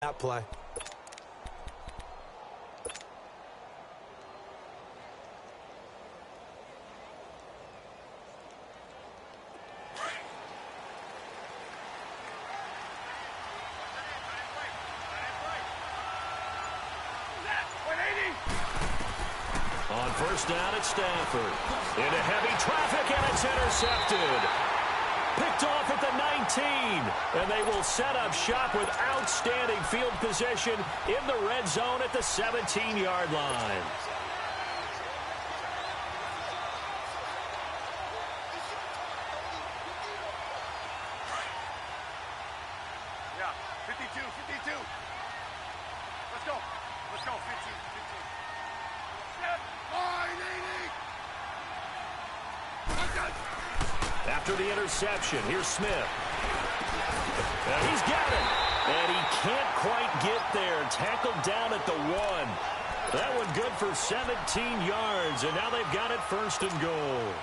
that play. On first down, it's Stafford. Into heavy traffic, and it's intercepted. Picked off at the 19. And they will set up shop with outstanding field position in the red zone at the 17-yard line. Yeah, 52, 52. Let's go. Let's go, 15, 15. After the interception, here's Smith. And he's got it. And he can't quite get there. Tackled down at the 1. That one good for 17 yards. And now they've got it first and goal.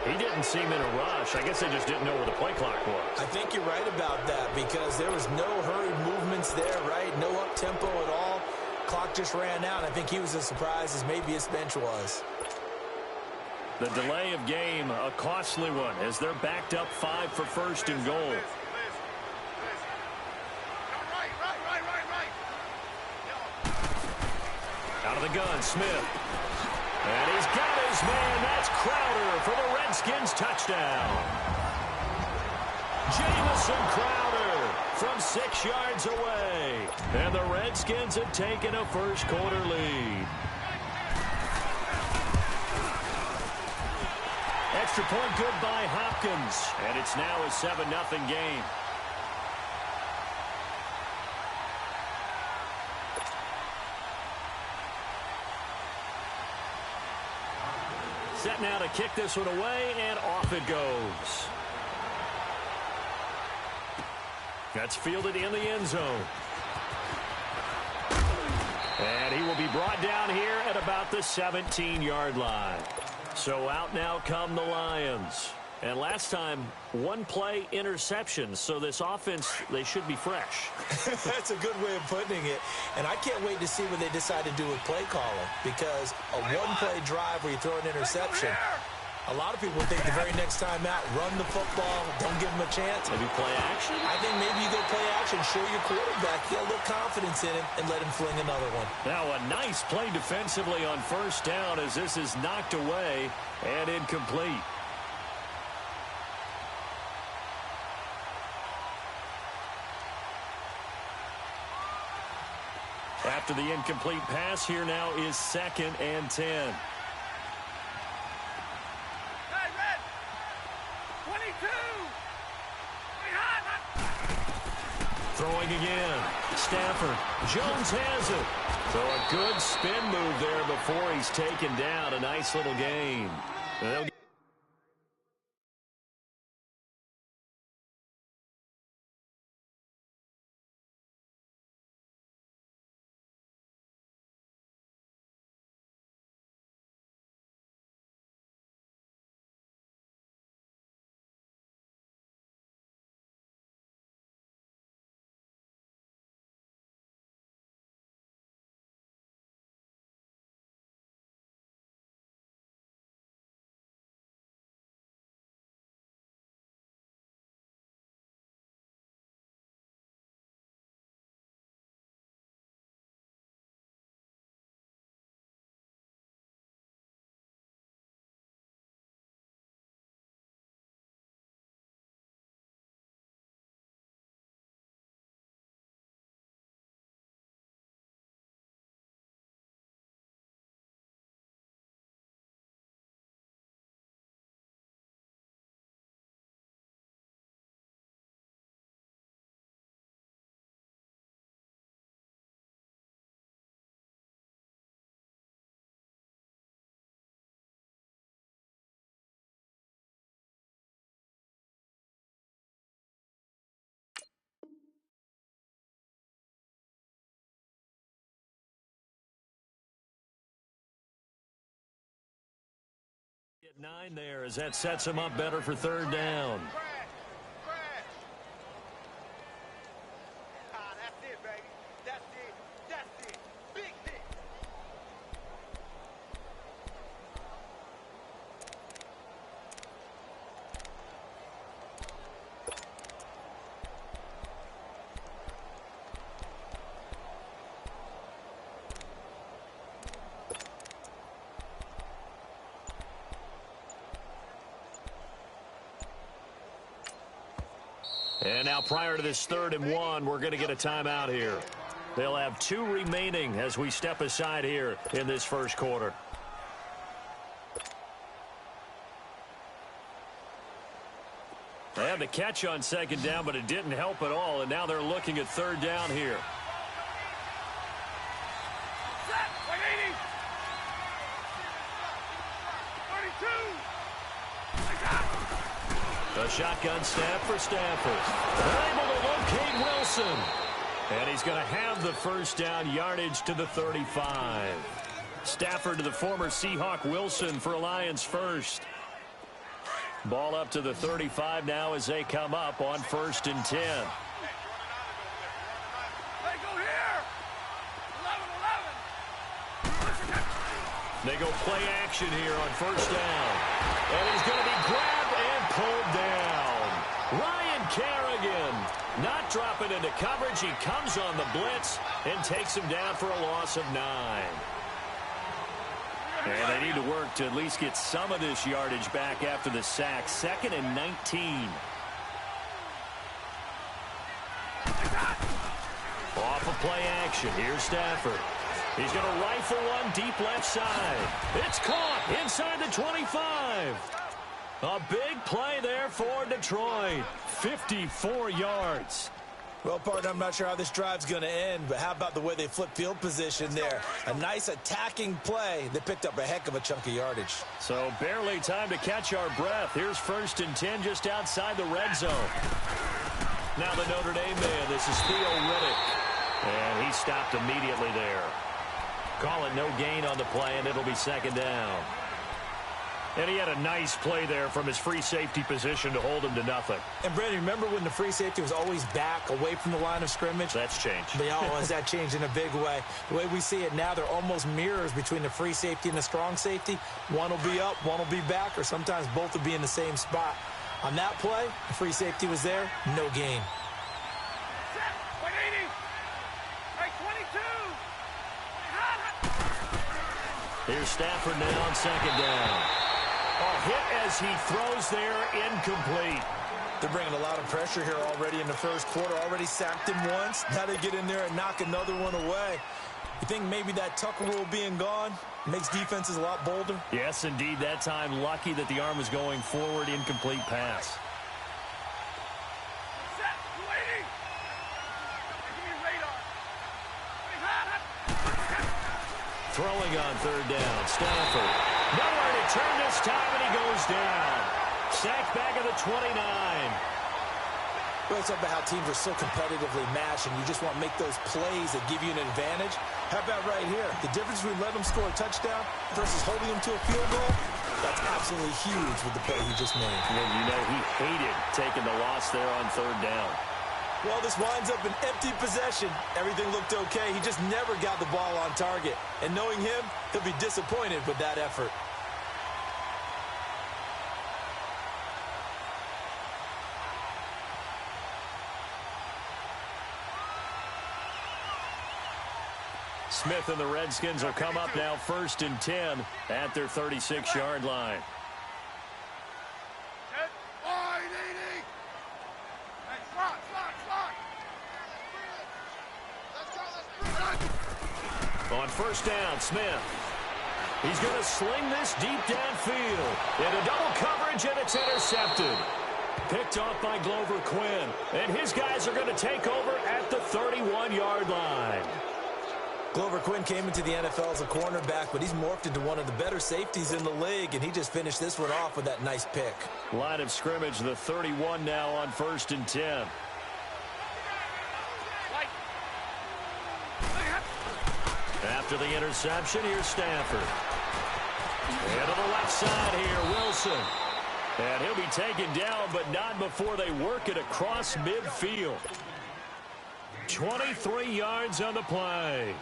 He didn't seem in a rush. I guess they just didn't know where the play clock was. I think you're right about that because there was no hurried movements there, right? No up-tempo at all. Clock just ran out. I think he was as surprised as maybe his bench was. The delay of game, a costly one, as they're backed up 5 for first and goal. Out of the gun, Smith. And he's got his man. That's Crowder for the Redskins touchdown. Jamison Crowder from 6 yards away. And the Redskins have taken a first-quarter lead. Extra point good by Hopkins. And it's now a 7-0 game. Set now to kick this one away, and off it goes. That's fielded in the end zone. And he will be brought down here at about the 17-yard line. So out now come the Lions. And last time, one play interception. So this offense, they should be fresh. That's a good way of putting it. And I can't wait to see what they decide to do with play calling. Because a one-play drive where you throw an interception, a lot of people think the very next time out, run the football, don't give them a chance. Maybe play action? I think maybe you go play action, show your quarterback, get a little confidence in him, and let him fling another one. Now a nice play defensively on first down as this is knocked away and incomplete. After the incomplete pass, here now is 2nd and 10. Hey, Red! 22! Throwing again. Stafford. Jones has it. So a good spin move there before he's taken down. A nice little gain. They'll 9 there as that sets him up better for third down. That's it, baby. That's it. That's it. Big hit. And now prior to this 3rd and 1, we're going to get a timeout here. They'll have 2 remaining as we step aside here in this first quarter. They had the catch on 2nd down, but it didn't help at all, and now they're looking at 3rd down here. Set. 180. 32. A shotgun snap for Stafford. They're able to locate Wilson. And he's going to have the first down, yardage to the 35. Stafford to the former Seahawk Wilson for Lions first. Ball up to the 35 now as they come up on 1st and 10. Hey, go here. 11. They go play action here on 1st down. And he's going to be grabbed and pulled down. Ryan Kerrigan not dropping into coverage. He comes on the blitz and takes him down for a loss of 9. And they need to work to at least get some of this yardage back after the sack. 2nd and 19. Off of play action. Here's Stafford. He's going to rifle one deep left side. It's caught inside the 25. A big play there for Detroit. 54 yards. Well, partner, I'm not sure how this drive's going to end, but how about the way they flip field position there? A nice attacking play. They picked up a heck of a chunk of yardage. So barely time to catch our breath. Here's 1st and 10 just outside the red zone. Now the Notre Dame man. This is Theo Riddick. And he stopped immediately there. Call it no gain on the play, and it'll be 2nd down. And he had a nice play there from his free safety position to hold him to nothing. And, Brandon, remember when the free safety was always back away from the line of scrimmage? That's changed. Has that changed in a big way? The way we see it now, they're almost mirrors between the free safety and the strong safety. One will be up, one will be back, or sometimes both will be in the same spot. On that play, the free safety was there, no gain. 180. Hey, 22. Here's Stafford now on 2nd down. A hit as he throws there, incomplete. They're bringing a lot of pressure here already in the first quarter. Already sacked him once. Now they get in there and knock another one away. You think maybe that Tucker rule being gone makes defenses a lot bolder? Yes, indeed. That time, lucky that the arm was going forward, incomplete pass. Set. 280. Give me radar. Throwing on 3rd down. Stafford. Nowhere to turn this time, and he goes down. Sacked back at the 29. Well, it's about how teams are so competitively matched, and you just want to make those plays that give you an advantage. How about right here? The difference between letting them score a touchdown versus holding them to a field goal, that's absolutely huge with the play he just made. And you know he hated taking the loss there on 3rd down. Well, this winds up an empty possession. Everything looked okay. He just never got the ball on target. And knowing him, he'll be disappointed with that effort. Smith and the Redskins will come up now 1st and 10 at their 36-yard line. On 1st down, Smith. He's going to sling this deep downfield. Into double coverage, and it's intercepted. Picked off by Glover Quinn. And his guys are going to take over at the 31-yard line. Glover Quinn came into the NFL as a cornerback, but he's morphed into one of the better safeties in the league, and he just finished this one off with that nice pick. Line of scrimmage, the 31 now on 1st and 10. After the interception, here's Stafford. And to the left left side here, Wilson. And he'll be taken down, but not before they work it across midfield. 23 yards on the play.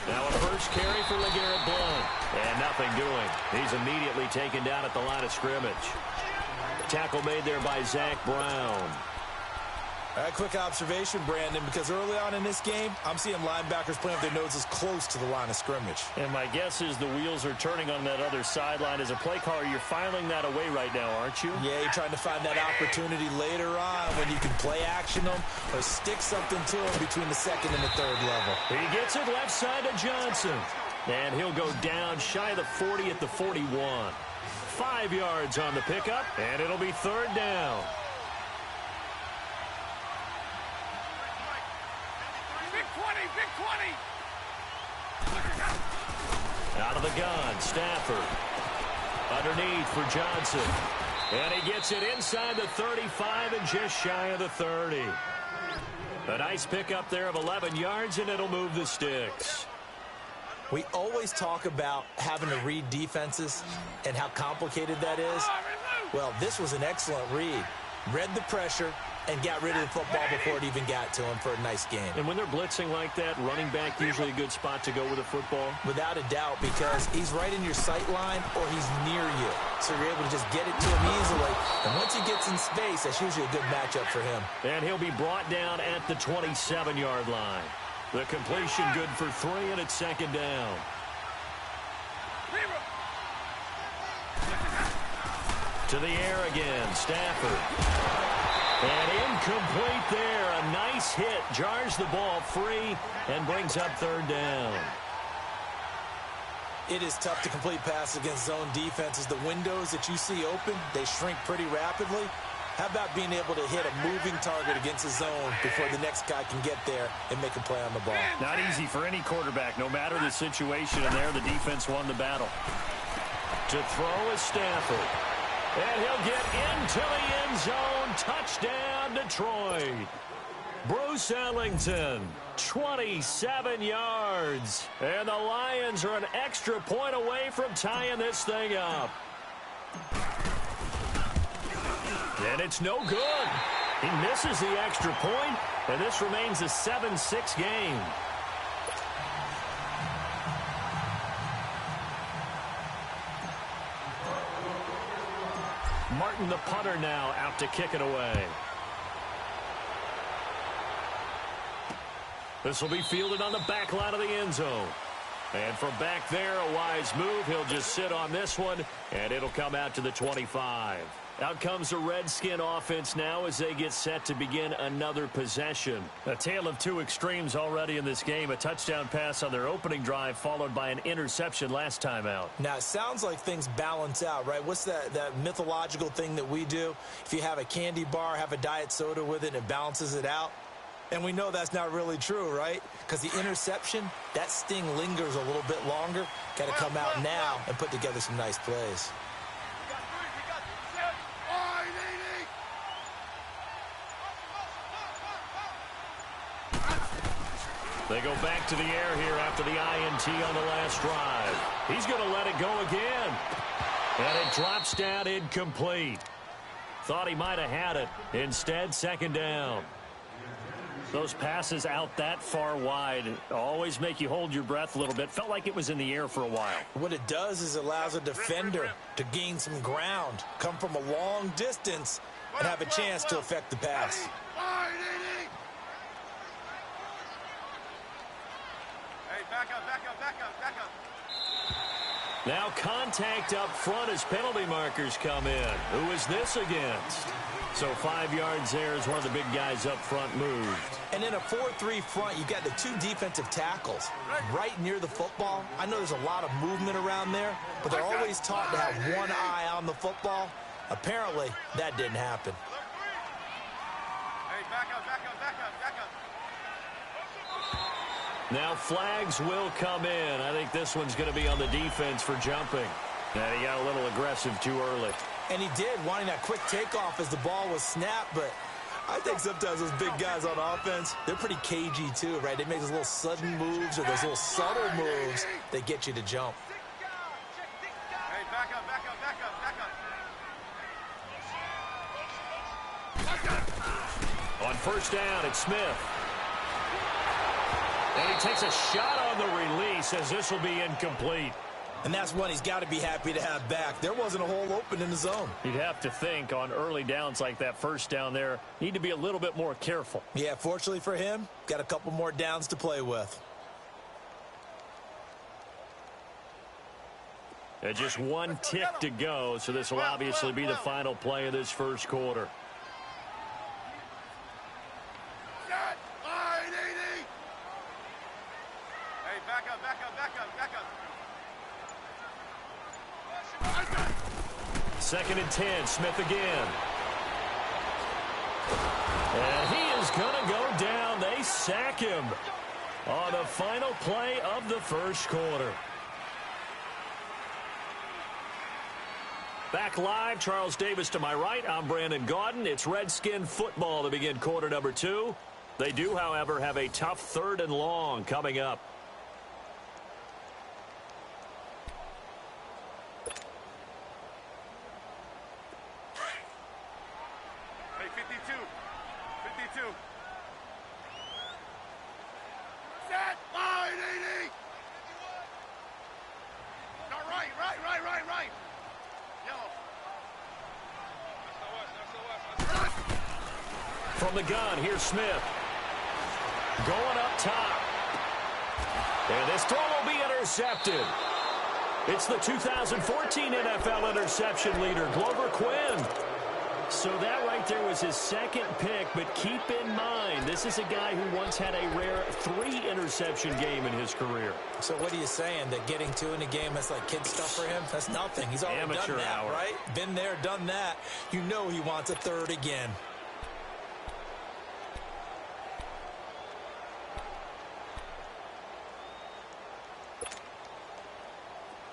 Now a first carry for LeGarrette Blount. And nothing doing. He's immediately taken down at the line of scrimmage. Tackle made there by Zach Brown. All right, quick observation, Brandon, because early on in this game, I'm seeing linebackers playing with their noses close to the line of scrimmage. And my guess is the wheels are turning on that other sideline. As a play caller, you're filing that away right now, aren't you? Yeah, you're trying to find that opportunity later on when you can play action them or stick something to them between the second and the third level. He gets it left side to Johnson. And he'll go down shy of the 40 at the 41. 5 yards on the pickup, and it'll be third down. Out of the gun, Stafford. Underneath for Johnson. And he gets it inside the 35 and just shy of the 30. A nice pickup there of 11 yards, and it'll move the sticks. We always talk about having to read defenses and how complicated that is. Well, this was an excellent read. Read the pressure and got rid of the football before it even got to him for a nice game. And when they're blitzing like that, running back usually a good spot to go with a football? Without a doubt, because he's right in your sight line or he's near you. So you're able to just get it to him easily. And once he gets in space, that's usually a good matchup for him. And he'll be brought down at the 27-yard line. The completion good for 3, and it's second down. To the air again, Stafford. And incomplete there. A nice hit. Jars the ball free and brings up third down. It is tough to complete passes against zone defenses. The windows that you see open, they shrink pretty rapidly. How about being able to hit a moving target against a zone before the next guy can get there and make a play on the ball? Not easy for any quarterback, no matter the situation. And there, the defense won the battle. To throw is Stafford. And he'll get into the end zone. Touchdown, Detroit. Bruce Ellington, 27 yards. And the Lions are an extra point away from tying this thing up. And it's no good. He misses the extra point, and this remains a 7-6 game. Martin, the punter, now out to kick it away. This will be fielded on the back line of the end zone. And from back there, a wise move. He'll just sit on this one, and it'll come out to the 25. Out comes the Redskin offense now as they get set to begin another possession. A tale of two extremes already in this game. A touchdown pass on their opening drive followed by an interception last time out. Now, it sounds like things balance out, right? What's that mythological thing that we do? If you have a candy bar, have a diet soda with it, and it balances it out. And we know that's not really true, right? Because the interception, that sting lingers a little bit longer. Got to come out now and put together some nice plays. They go back to the air here after the INT on the last drive. He's going to let it go again. And it drops down incomplete. Thought he might have had it. Instead, second down. Those passes out that far wide always make you hold your breath a little bit. Felt like it was in the air for a while. What it does is it allows a defender to gain some ground, come from a long distance, and have a chance to affect the pass. Now contact up front as penalty markers come in. Who is this against? So 5 yards there as one of the big guys up front moved. And in a 4-3 front, you got the two defensive tackles right near the football. I know there's a lot of movement around there, but they're always taught to have one eye on the football. Apparently, that didn't happen. Hey, back up. Now flags will come in. I think this one's going to be on the defense for jumping. And he got a little aggressive too early. And he did, wanting that quick takeoff as the ball was snapped, but I think sometimes those big guys on offense, they're pretty cagey too, right? They make those little sudden moves or those little subtle moves that get you to jump. Hey, back up, back up, back up, back up. On first down, it's Smith. And he takes a shot on the release as this will be incomplete. And that's one he's got to be happy to have back. There wasn't a hole open in the zone. You'd have to think on early downs like that first down there, need to be a little bit more careful. Yeah, fortunately for him, got a couple more downs to play with. And just one tick to go, so this will obviously be the final play of this first quarter. Hey, back up, back up, back up, back up. Second and 10, Smith again. And he is going to go down. They sack him on the final play of the first quarter. Back live, Charles Davis to my right. I'm Brandon Gaudin. It's Redskin football to begin quarter number 2. They do, however, have a tough 3rd and long coming up. Hey, 52. 52. Set. Line 80. No, right. Yellow. From the gun, here's Smith. Going up top. And this throw will be intercepted. It's the 2014 NFL interception leader, Glover Quinn. So that right there was his second pick, but keep in mind, this is a guy who once had a rare 3-interception game in his career. So what are you saying, that getting 2 in a game, that's like kid stuff for him? That's nothing. He's already Amateur done that, hour. right? Been there, done that. You know he wants a 3rd again.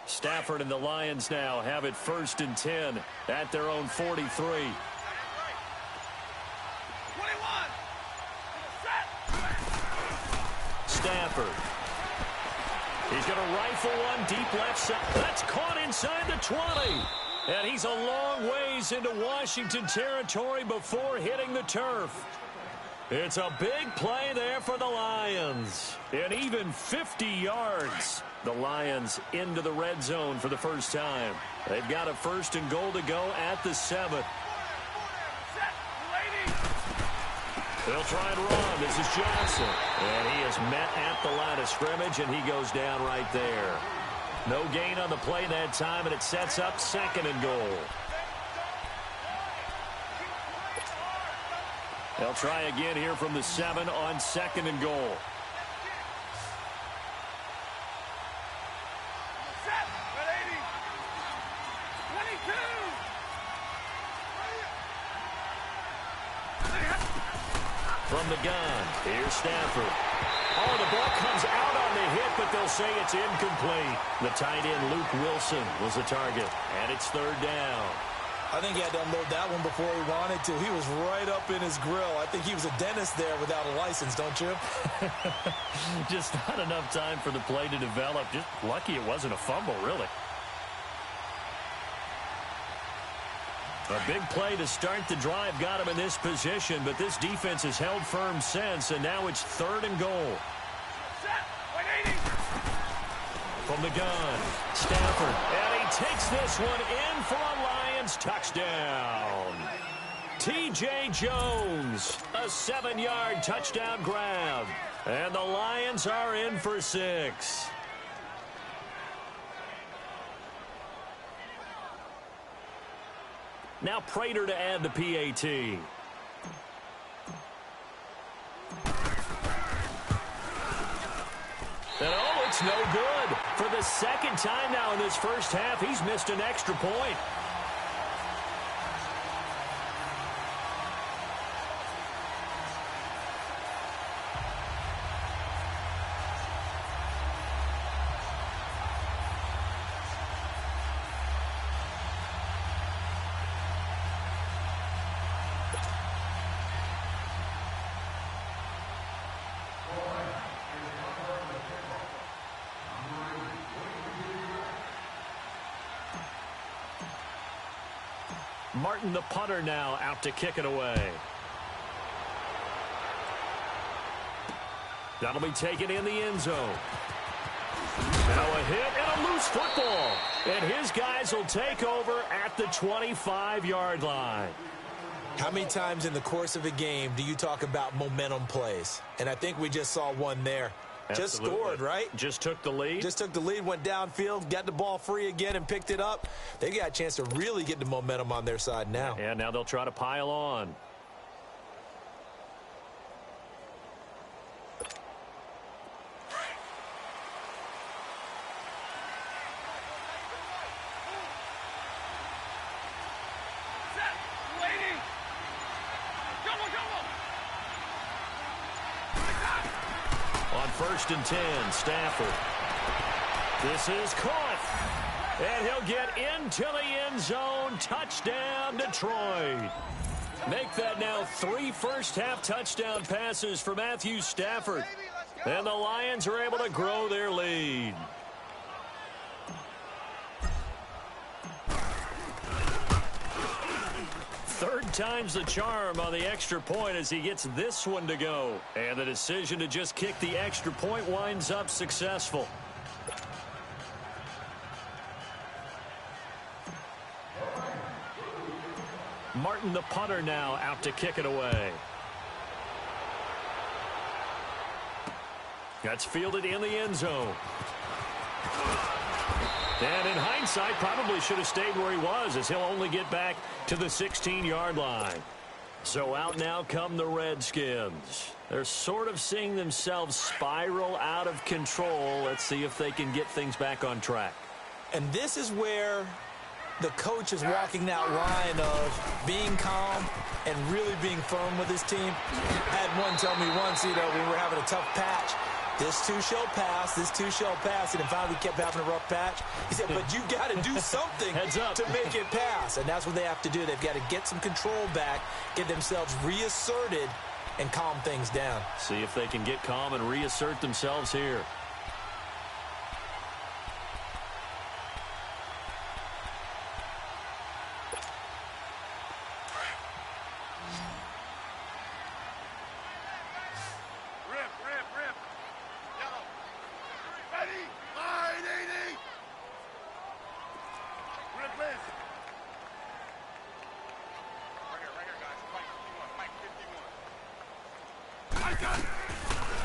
Stafford and the Lions now have it 1st and 10 at their own 43. 21. Stafford. He's going to rifle one deep left side. That's caught inside the 20. And he's a long ways into Washington territory before hitting the turf. It's a big play there for the Lions. And even 50 yards. The Lions into the red zone for the first time. They've got a 1st and goal to go at the 7th. They'll try and run. This is Johnson. And he is met at the line of scrimmage, and he goes down right there. No gain on the play that time, and it sets up 2nd and goal. They'll try again here from the 7 on 2nd and goal. From the gun, here's Stafford. Oh, the ball comes out on the hit, but they'll say it's incomplete. The tight end, Luke Wilson, was the target, and it's 3rd down. I think he had to unload that one before he wanted to. He was right up in his grill. I think he was a dentist there without a license, don't you? Just not enough time for the play to develop. Just lucky it wasn't a fumble, really. A big play to start the drive got him in this position, but this defense has held firm since, and now it's 3rd and goal. From the gun, Stafford, and he takes this one in for a Lions touchdown. T.J. Jones, a 7-yard touchdown grab, and the Lions are in for 6. Now Prater to add the PAT. And oh, it's no good. For the 2nd time now in this first half, he's missed an extra point. Martin, the punter, now out to kick it away. That'll be taken in the end zone. Now a hit and a loose football. And his guys will take over at the 25-yard line. How many times in the course of a game do you talk about momentum plays? And I think we just saw one there. Absolutely. Just scored, right? Just took the lead. Just took the lead, went downfield, got the ball free again, and picked it up. They got a chance to really get the momentum on their side now. And now they'll try to pile on. On 1st and 10, Stafford. This is caught. And he'll get into the end zone. Touchdown, Detroit. Make that now 3 first-half touchdown passes for Matthew Stafford. And the Lions are able to grow their lead. Third time's the charm on the extra point as he gets this one to go. And the decision to just kick the extra point winds up successful. Martin, the punter, now out to kick it away. That's fielded in the end zone. And in hindsight, probably should have stayed where he was, as he'll only get back to the 16-yard line. So out now come the Redskins. They're sort of seeing themselves spiral out of control. Let's see if they can get things back on track. And this is where the coach is walking that line of being calm and really being firm with his team. I had one tell me once, when we were having a tough patch, this too shall pass, this too shall pass. And finally we kept having a rough patch. He said, but you got to do something to make it pass. And that's what they have to do. They've got to get some control back, get themselves reasserted, and calm things down. See if they can get calm and reassert themselves here.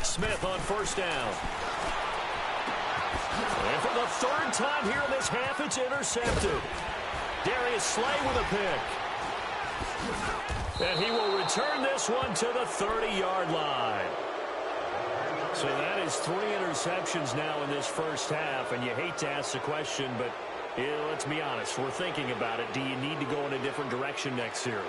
Smith on 1st down. And for the 3rd time here in this half, it's intercepted. Darius Slay with a pick. And he will return this one to the 30-yard line. So that is 3 interceptions now in this first half. And you hate to ask the question, but let's be honest. We're thinking about it. Do you need to go in a different direction next series?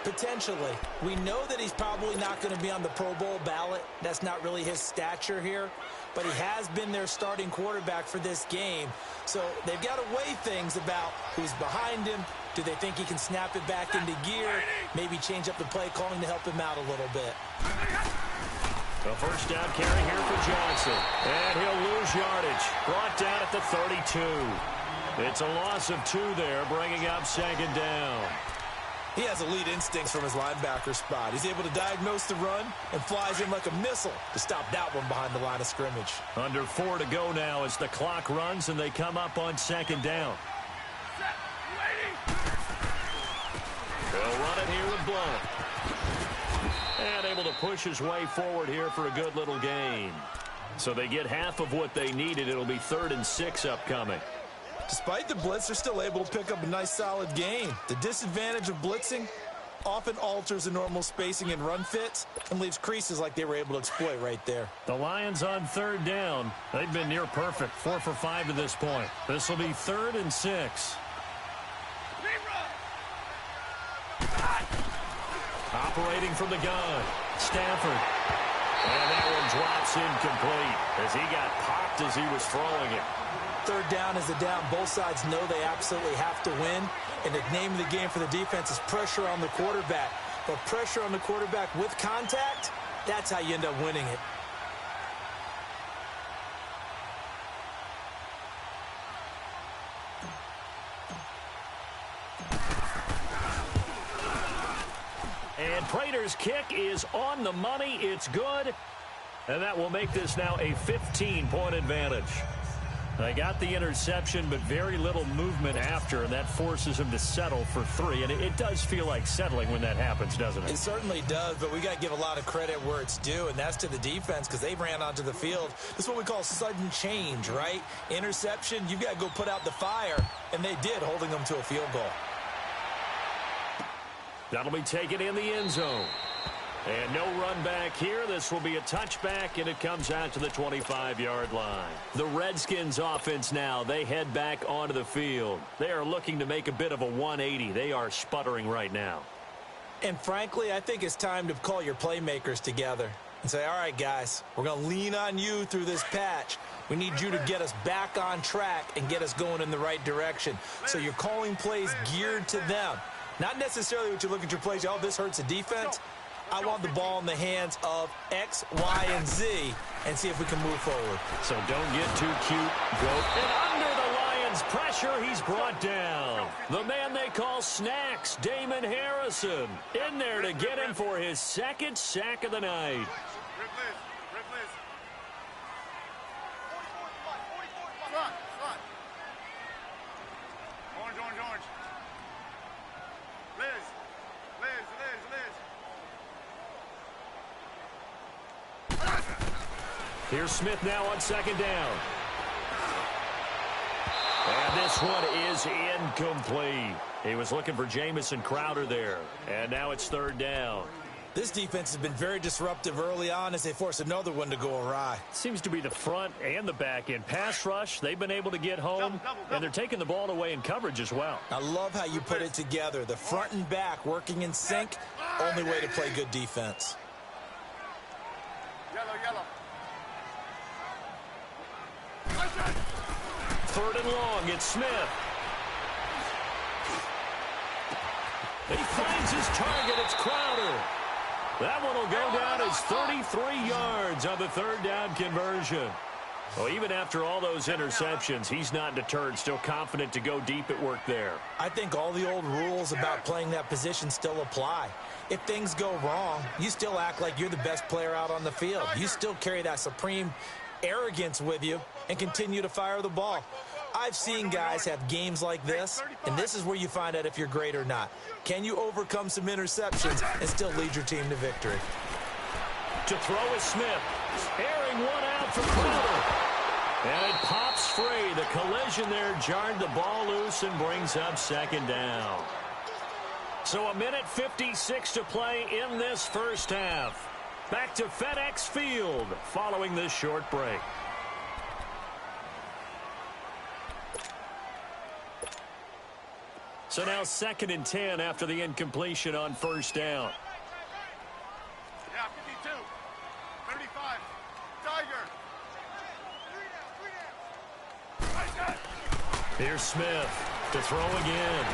Potentially. We know that he's probably not going to be on the Pro Bowl ballot. That's not really his stature here. But he has been their starting quarterback for this game. So they've got to weigh things about who's behind him. Do they think he can snap it back into gear? Maybe change up the play calling to help him out a little bit. The 1st down carry here for Johnson. And he'll lose yardage. Brought down at the 32. It's a loss of 2 there, bringing up 2nd down. He has elite instincts from his linebacker spot. He's able to diagnose the run and flies in like a missile to stop that one behind the line of scrimmage. Under 4 to go now as the clock runs and they come up on 2nd down. They'll run it here with Blunt. And able to push his way forward here for a good little gain. So they get half of what they needed. It'll be 3rd and 6 upcoming. Despite the blitz, they're still able to pick up a nice, solid gain. The disadvantage of blitzing often alters the normal spacing and run fits and leaves creases like they were able to exploit right there. The Lions on 3rd down. They've been near perfect, 4 for 5 to this point. This will be 3rd and 6. Operating from the gun, Stafford. And that one drops incomplete as he got popped as he was throwing it. 3rd down is a down. Both sides know they absolutely have to win. And the name of the game for the defense is pressure on the quarterback. But pressure on the quarterback with contact, that's how you end up winning it. Prater's kick is on the money. It's good. And that will make this now a 15-point advantage. They got the interception, but very little movement after, and that forces him to settle for 3. And it does feel like settling when that happens, doesn't it? It certainly does, but we got to give a lot of credit where it's due, and that's to the defense because they ran onto the field. This is what we call sudden change, right? Interception, you've got to go put out the fire, and they did, holding them to a field goal. That'll be taken in the end zone. And no run back here. This will be a touchback, and it comes out to the 25-yard line. The Redskins offense now, they head back onto the field. They are looking to make a bit of a 180. They are sputtering right now. And frankly, I think it's time to call your playmakers together and say, all right, guys, we're going to lean on you through this patch. We need you to get us back on track and get us going in the right direction. So you're calling plays geared to them. Not necessarily what you look at your plays, oh, this hurts the defense. I want the ball in the hands of X, Y, and Z and see if we can move forward. So don't get too cute. Go. And under the Lions' pressure, he's brought down. The man they call Snacks, Damon Harrison, in there to get him for his second sack of the night. Here's Smith now on second down. And this one is incomplete. He was looking for Jamison Crowder there. And now it's third down. This defense has been very disruptive early on as they force another one to go awry. Seems to be the front and the back end. Pass rush, they've been able to get home, and they're taking the ball away in coverage as well. I love how you put it together. The front and back working in sync, only way to play good defense. Yellow. Third and long, it's Smith. He finds his target, it's Crowder. That one will go down as 33 yards on the third down conversion. Well, even after all those interceptions, he's not deterred, still confident to go deep at work there. I think all the old rules about playing that position still apply. If things go wrong, you still act like you're the best player out on the field. You still carry that supreme arrogance with you and continue to fire the ball. I've seen guys have games like this, and this is where you find out if you're great or not. Can you overcome some interceptions and still lead your team to victory? To throw is Smith. Airing one out for Crowder. And it pops free. The collision there jarred the ball loose and brings up second down. So a minute 56 to play in this first half. Back to FedEx Field following this short break. So now 2nd and 10 after the incompletion on first down. Yeah, 52. 35. Tiger. Here's Smith to throw again.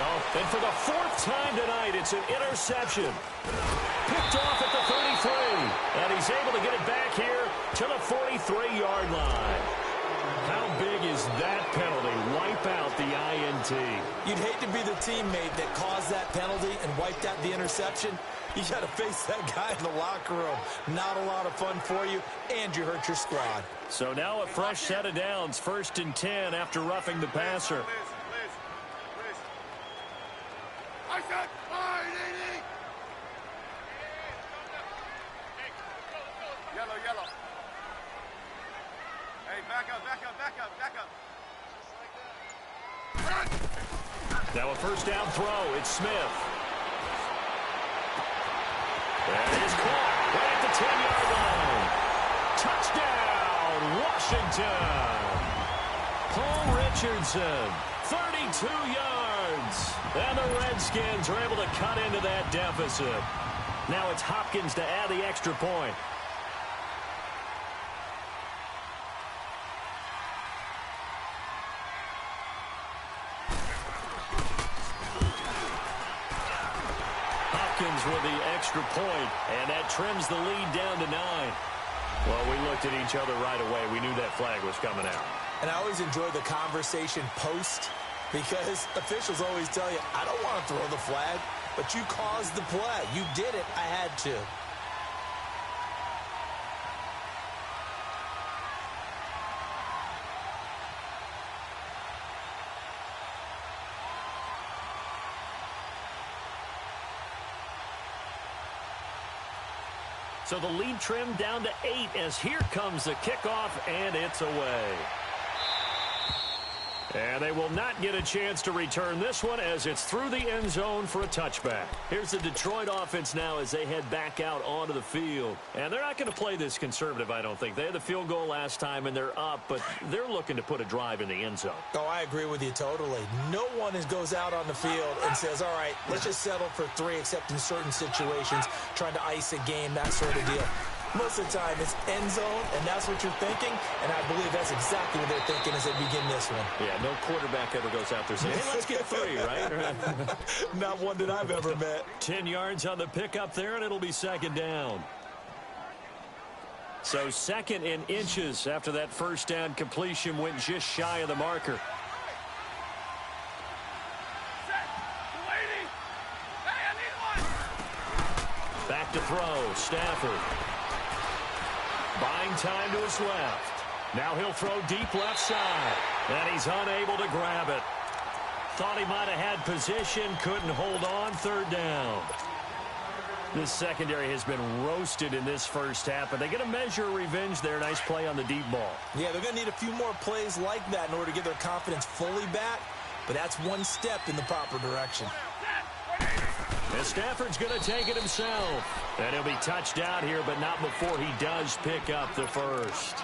Oh, and for the 4th time tonight, it's an interception. Picked off at the 33. And he's able to get it back here to the 43-yard line. How big is that penalty? Wipe out the INT. You'd hate to be the teammate that caused that penalty and wiped out the interception. You got to face that guy in the locker room. Not a lot of fun for you, and you hurt your squad. So now a fresh set of downs. 1st and 10 after roughing the passer. Liz. I said, Yellow. Hey, back up. Now a first down throw. It's Smith. That is caught right at the 10-yard line. Touchdown, Washington. Paul Richardson, 32 yards. And the Redskins are able to cut into that deficit. Now it's Hopkins to add the extra point. With the extra point, and that trims the lead down to 9. Well, we looked at each other right away. We knew that flag was coming out. And I always enjoy the conversation post because officials always tell you, I don't want to throw the flag. but you caused the play. You did it. I had to. So the lead trimmed down to 8 as here comes the kickoff, and it's away. And they will not get a chance to return this one as it's through the end zone for a touchback. Here's the Detroit offense now as they head back out onto the field. And they're not going to play this conservative, I don't think. They had the field goal last time, and they're up, but they're looking to put a drive in the end zone. Oh, I agree with you totally. No one goes out on the field and says, all right, let's just settle for 3, except in certain situations, trying to ice a game, that sort of deal. Most of the time, it's end zone, and that's what you're thinking, and I believe that's exactly what they're thinking as they begin this one. Yeah, no quarterback ever goes out there saying, hey, let's get 3, right? Not one that I've ever met. 10 yards on the pickup there, and it'll be second down. So second in inches after that first down completion went just shy of the marker. Back to throw, Stafford. Buying time to his left. Now he'll throw deep left side. And he's unable to grab it. Thought he might have had position. Couldn't hold on. Third down. This secondary has been roasted in this first half, but they get a measure of revenge there. Nice play on the deep ball. Yeah, they're going to need a few more plays like that in order to get their confidence fully back. But that's one step in the proper direction. And Stafford's going to take it himself. And he'll be touched out here, but not before he does pick up the first.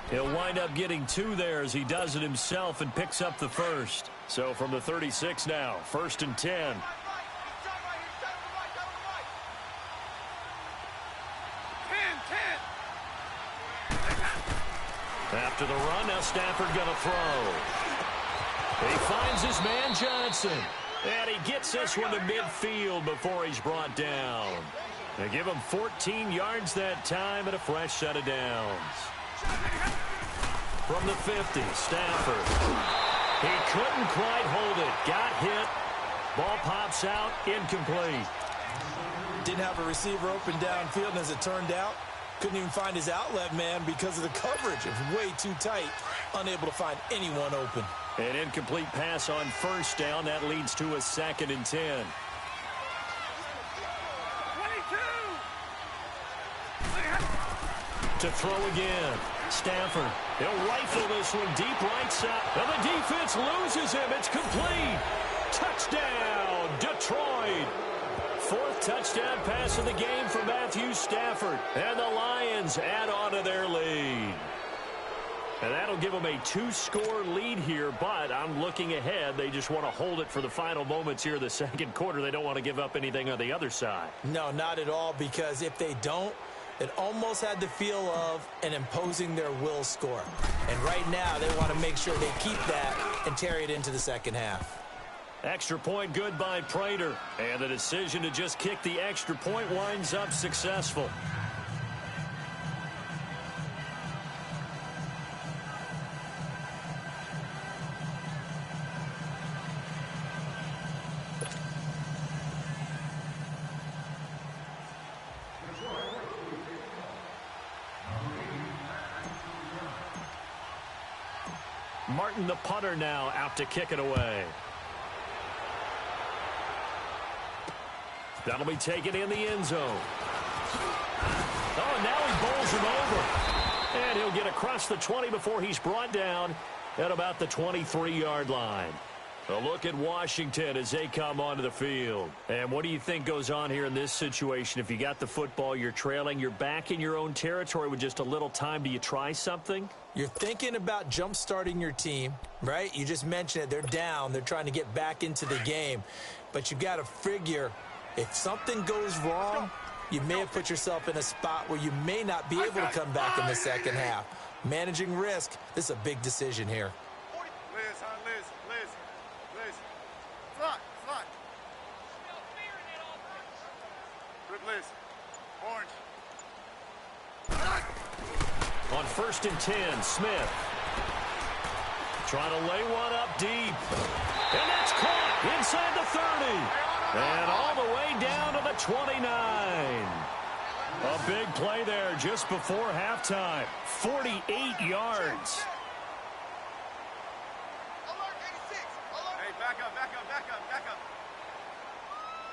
He'll wind up getting 2 there as he does it himself and picks up the first. So from the 36 now, 1st and 10. After the run, now Stafford going to throw. He finds his man Johnson. And he gets this one to midfield before he's brought down. They give him 14 yards that time and a fresh set of downs. From the 50, Stafford. He couldn't quite hold it. Got hit. Ball pops out. Incomplete. Didn't have a receiver open downfield, and as it turned out, couldn't even find his outlet man because of the coverage. It was way too tight. Unable to find anyone open. An incomplete pass on first down. That leads to a 2nd and 10. 22. To throw again. Stafford. He'll rifle this one deep right side. And the defense loses him. It's complete. Touchdown, Detroit. 4th touchdown pass of the game for Matthew Stafford. And the Lions add on to their lead. And that'll give them a 2-score lead here, but I'm looking ahead. They just want to hold it for the final moments here of the second quarter. They don't want to give up anything on the other side. No, not at all, because if they don't, it almost had the feel of an imposing their will score. And right now, they want to make sure they keep that and carry it into the second half. Extra point good by Prater. And the decision to just kick the extra point winds up successful. Martin, the punter, now out to kick it away. That'll be taken in the end zone. Oh, and now he bowls him over. And he'll get across the 20 before he's brought down at about the 23-yard line. A look at Washington as they come onto the field. And what do you think goes on here in this situation? If you got the football, you're trailing, you're back in your own territory with just a little time. Do you try something? You're thinking about jump-starting your team, right? You just mentioned it. They're down. They're trying to get back into the game. But you got to figure, if something goes wrong, you may have put yourself in a spot where you may not be able to come back in the second half. Managing risk, this is a big decision here. On 1st and 10, Smith. Trying to lay one up deep. And that's caught inside the 30. And all the way down to the 29. A big play there just before halftime. 48 yards. Alert 86. Alert. Hey, back up, back up, back up, back up.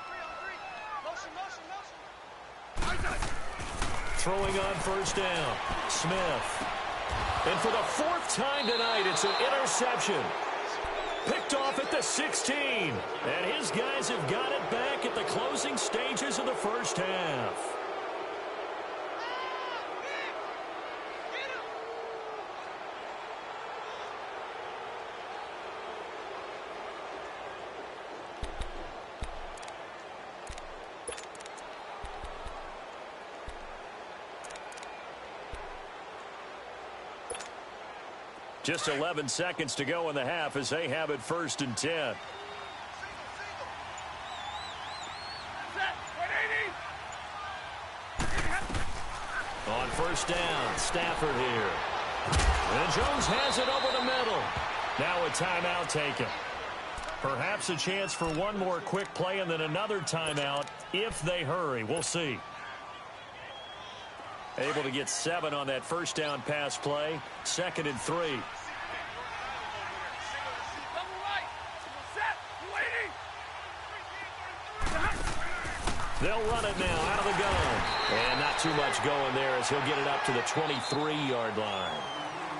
3 on 3. Motion, motion, motion. Throwing on first down. Smith. And for the 4th time tonight, it's an interception. Picked off at the 16. And his guys have got it back at the closing stages of the first half. Just 11 seconds to go in the half as they have it 1st and 10. On first down, Stafford here. And Jones has it over the middle. Now a timeout taken. Perhaps a chance for one more quick play and then another timeout if they hurry. We'll see. Able to get 7 on that first down pass play. 2nd and 3. They'll run it now out of the gun. And not too much going there as he'll get it up to the 23-yard line.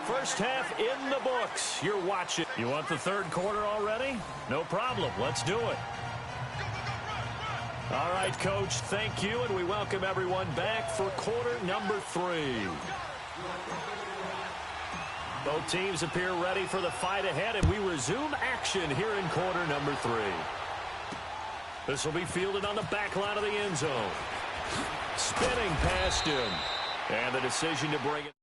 First half in the books. You're watching. You want the 3rd quarter already? No problem. Let's do it. All right, Coach, thank you, and we welcome everyone back for quarter number 3. Both teams appear ready for the fight ahead, and we resume action here in quarter number 3. This will be fielded on the back line of the end zone. Spinning past him, and the decision to bring it.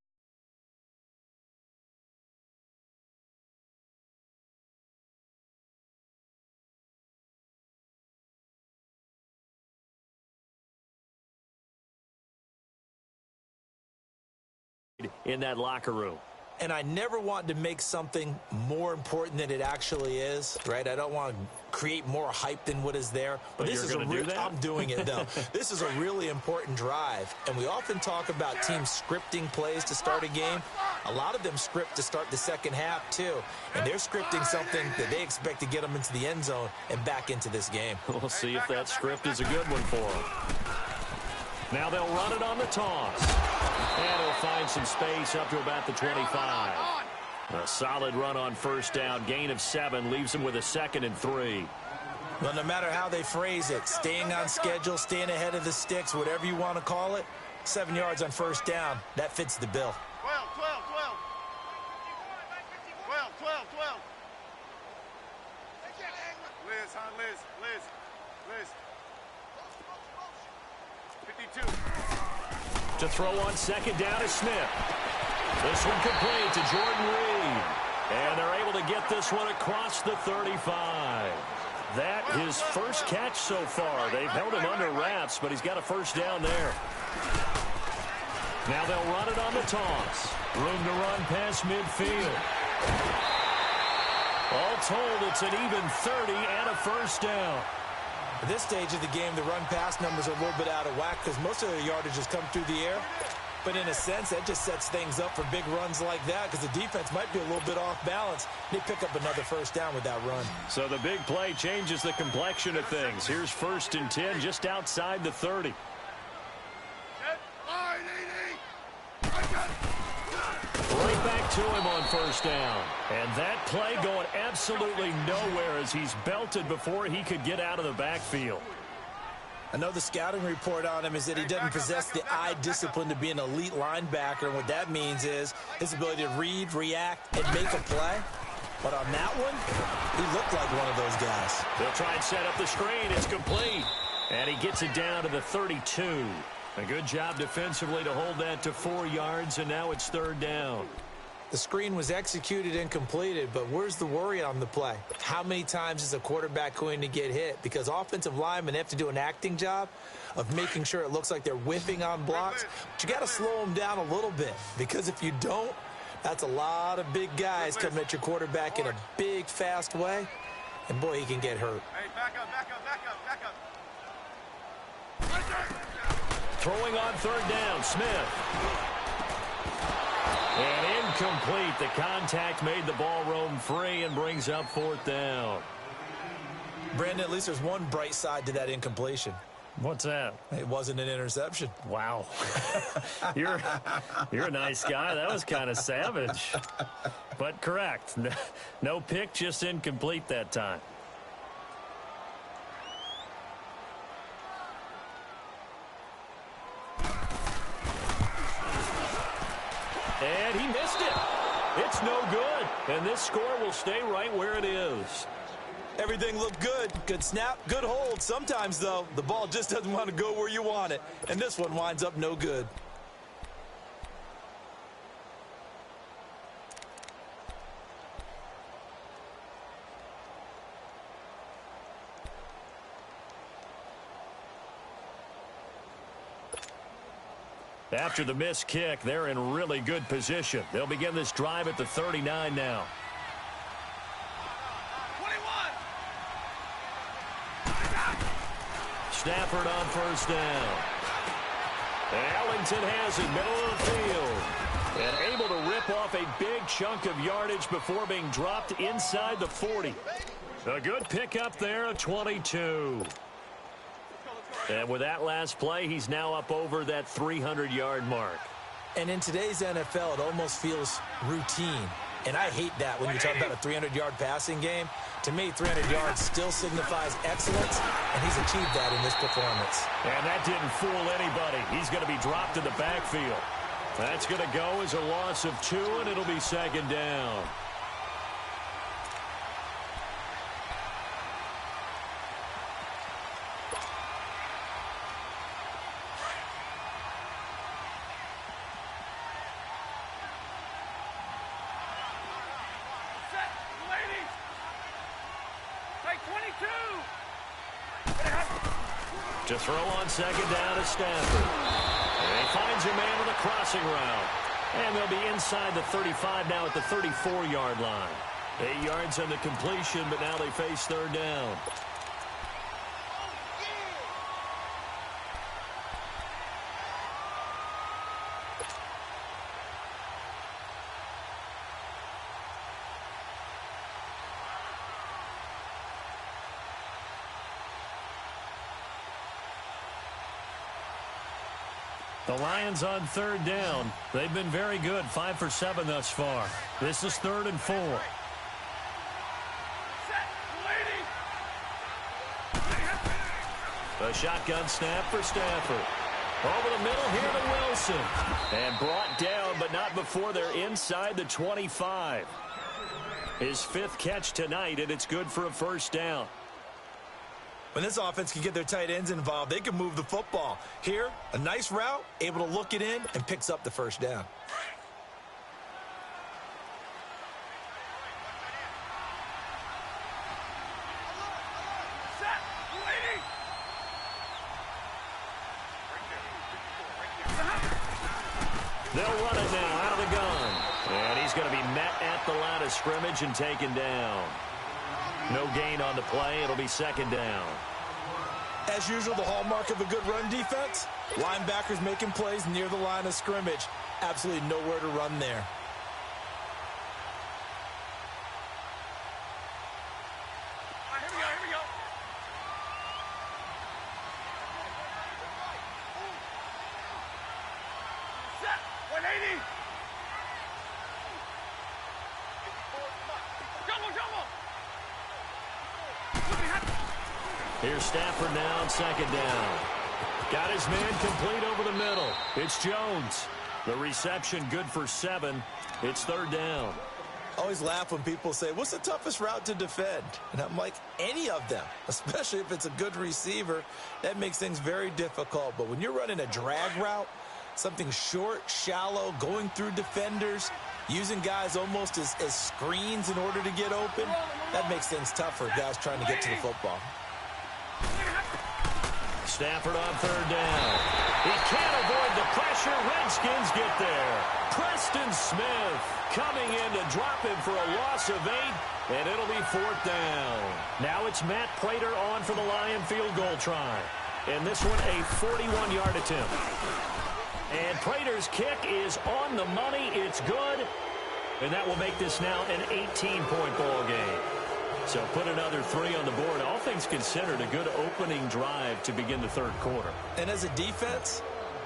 In that locker room. And I never want to make something more important than it actually is, right? I don't want to create more hype than what is there. But this is a real, I'm doing it, though. This is a really important drive. And we often talk about teams scripting plays to start a game. A lot of them script to start the second half, too. And they're scripting something that they expect to get them into the end zone and back into this game. We'll see if that script is a good one for them. Now they'll run it on the toss. And he'll find some space up to about the 25. A solid run on first down. Gain of 7 leaves him with a 2nd and 3. Well, no matter how they phrase it, staying on schedule, staying ahead of the sticks, whatever you want to call it, 7 yards on first down, that fits the bill. 12, 12, 12. 12, 12, 12. Liz, huh, Liz, Liz, Liz. 52. To throw on second down is Smith. This one complete to Jordan Reed. And they're able to get this one across the 35. That his first catch so far. They've held him under wraps, but he's got a first down there. Now they'll run it on the toss. Room to run past midfield. All told, it's an even 30 and a first down. At this stage of the game, the run-pass numbers are a little bit out of whack because most of the yardage has come through the air. But in a sense, that just sets things up for big runs like that because the defense might be a little bit off balance. They pick up another first down with that run. So the big play changes the complexion of things. Here's 1st and 10 just outside the 30. Right back to him on first down. And that play going absolutely nowhere as he's belted before he could get out of the backfield. I know the scouting report on him is that he doesn't possess the eye discipline to be an elite linebacker. And what that means is his ability to read, react, and make a play. But on that one, he looked like one of those guys. They'll try and set up the screen. It's complete. And he gets it down to the 32. A good job defensively to hold that to 4 yards, and now it's 3rd down. The screen was executed and completed, but where's the worry on the play? How many times is a quarterback going to get hit? Because offensive linemen have to do an acting job of making sure it looks like they're whiffing on blocks. But you got to slow them down a little bit, because if you don't, that's a lot of big guys coming at your quarterback in a big, fast way. And, boy, he can get hurt. Hey, back up, back up, back up, back up. Throwing on third down, Smith. And incomplete. The contact made the ball roam free and brings up fourth down. Brandon, at least there's one bright side to that incompletion. What's that? It wasn't an interception. Wow. You're a nice guy. That was kind of savage. But correct. No pick, just incomplete that time. And he missed it. It's no good. And this score will stay right where it is. Everything looked good. Good snap, good hold. Sometimes, though, the ball just doesn't want to go where you want it. And this one winds up no good. After the missed kick, they're in really good position. They'll begin this drive at the 39 now. 21. Stafford on first down. Ellington has it, middle of the field. And able to rip off a big chunk of yardage before being dropped inside the 40. A good pickup there, a 22. And with that last play, he's now up over that 300-yard mark. And in today's NFL, it almost feels routine. And I hate that when you talk about a 300-yard passing game. To me, 300 yards still signifies excellence, and he's achieved that in this performance. And that didn't fool anybody. He's going to be dropped in the backfield. That's going to go as a loss of 2, and it'll be second down. To throw on second down is Stafford. And he finds a man on the crossing route. And they'll be inside the 35 now at the 34-yard line. 8 yards on the completion, but now they face third down. The Lions on third down. They've been very good, 5 for 7 thus far. This is 3rd and 4. A shotgun snap for Stafford. Over the middle here to Wilson. And brought down, but not before they're inside the 25. His 5th catch tonight, and it's good for a first down. When this offense can get their tight ends involved, they can move the football. Here, a nice route, able to look it in, and picks up the first down. They'll run it now out of the gun. And he's going to be met at the line of scrimmage and taken down. No gain on the play. It'll be second down. As usual, the hallmark of a good run defense, linebackers making plays near the line of scrimmage. Absolutely nowhere to run there. All right, here we go, here we go. Set, 180. Jumbo, jumbo. Here's Stafford now on second down. Got his man complete over the middle. It's Jones. The reception good for 7. It's third down. I always laugh when people say, what's the toughest route to defend? And I'm like, any of them, especially if it's a good receiver. That makes things very difficult. But when you're running a drag route, something short, shallow, going through defenders, using guys almost as screens in order to get open, that makes things tough for guys trying to get to the football. Stafford on third down. He can't avoid the pressure. Redskins get there. Preston Smith coming in to drop him for a loss of 8, and it'll be 4th down. Now it's Matt Prater on for the Lion field goal try. And this one a 41-yard attempt. And Prater's kick is on the money. It's good. And that will make this now an 18-point ball game. So put another 3 on the board. All things considered, a good opening drive to begin the third quarter. And as a defense,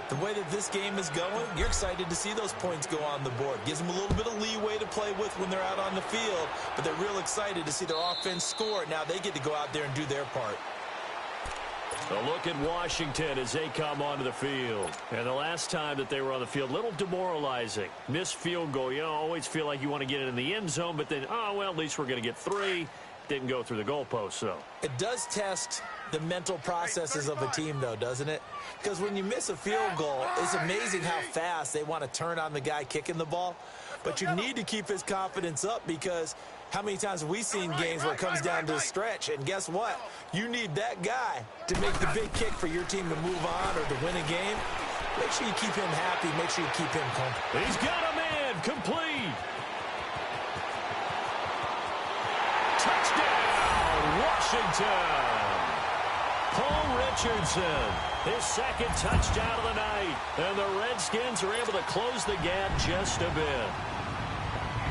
the way that this game is going, you're excited to see those points go on the board. Gives them a little bit of leeway to play with when they're out on the field, but they're real excited to see their offense score. Now they get to go out there and do their part. A look at Washington as they come onto the field. And the last time that they were on the field, a little demoralizing. Missed field goal. You know, always feel like you want to get it in the end zone, but then, oh, well, at least we're going to get 3. Didn't go through the goalpost, though. It does test the mental processes of a team, though, doesn't it? Because when you miss a field goal, it's amazing how fast they want to turn on the guy kicking the ball. But you need to keep his confidence up, because how many times have we seen games where it comes down to a stretch? And guess what? You need that guy to make the big kick for your team to move on or to win a game. Make sure you keep him happy. Make sure you keep him comfortable. He's got a man complete. Touchdown, Washington. Paul Richardson, his second touchdown of the night. And the Redskins are able to close the gap just a bit.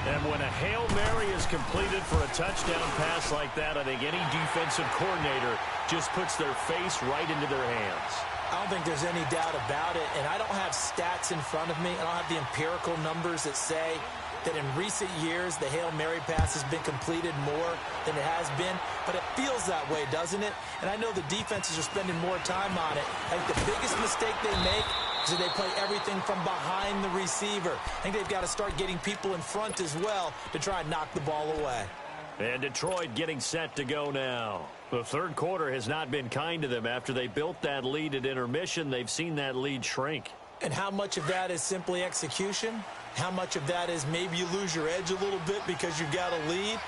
And when a Hail Mary is completed for a touchdown pass like that, I think any defensive coordinator just puts their face right into their hands. I don't think there's any doubt about it, and I don't have stats in front of me. I don't have the empirical numbers that say that in recent years the Hail Mary pass has been completed more than it has been, but it feels that way, doesn't it? And I know the defenses are spending more time on it. I think the biggest mistake they make is that they play everything from behind the receiver. I think they've got to start getting people in front as well to try and knock the ball away. And Detroit getting set to go now. The third quarter has not been kind to them. After they built that lead at intermission, they've seen that lead shrink. And how much of that is simply execution? How much of that is maybe you lose your edge a little bit because you've got a lead?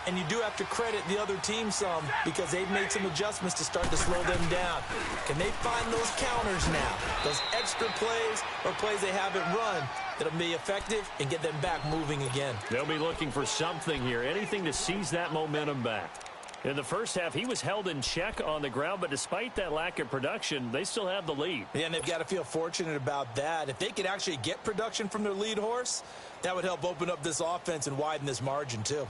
And you do have to credit the other team some, because they've made some adjustments to start to slow them down. Can they find those counters now, those extra plays or plays they haven't run that'll be effective and get them back moving again? They'll be looking for something here, anything to seize that momentum back. In the first half, he was held in check on the ground, but despite that lack of production, they still have the lead. Yeah, and they've got to feel fortunate about that. If they could actually get production from their lead horse, that would help open up this offense and widen this margin too.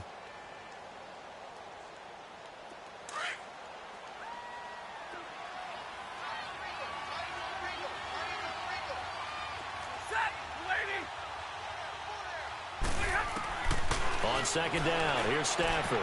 On second down, here's Stafford.